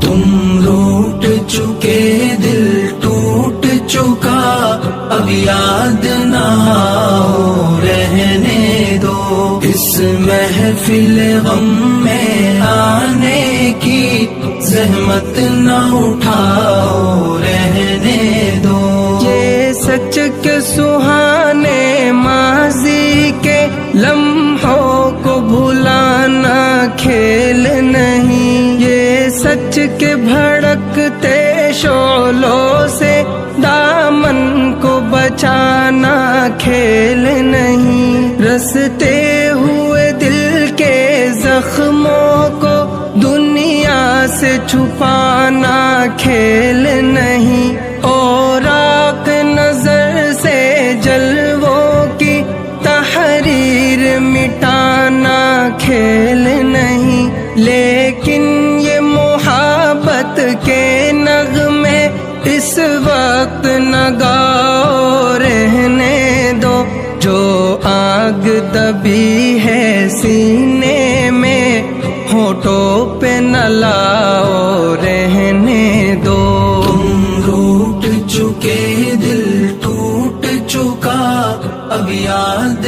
تم روٹ چکے دل ٹوٹ چکا، اب یاد نہ آؤ رہنے دو، اس محفل غم میں آنے کی زحمت نہ اٹھاؤ رہنے دو۔ یہ سچ کے سہانے ماضی کے لمحوں کو بھلانا کھیل نہیں، یہ سچ کے بھڑکتے شعلوں سے دامن کو بچانا کھیل نہیں، رستے ہوئے دل کے زخموں کو دنیا سے چھپانا کھیل نہیں، اور آنکھ نظر سے جلووں کی تحریر مٹانا کھیل نہیں، لیکن یہ محبت کے نغمے اس وقت نہ گاؤ رہنے دو، جو آگ دبی ہے سینے میں ہونٹوں پہ نہ لاؤ رہنے دو۔ تم روٹ چکے دل ٹوٹ چکا، اب یاد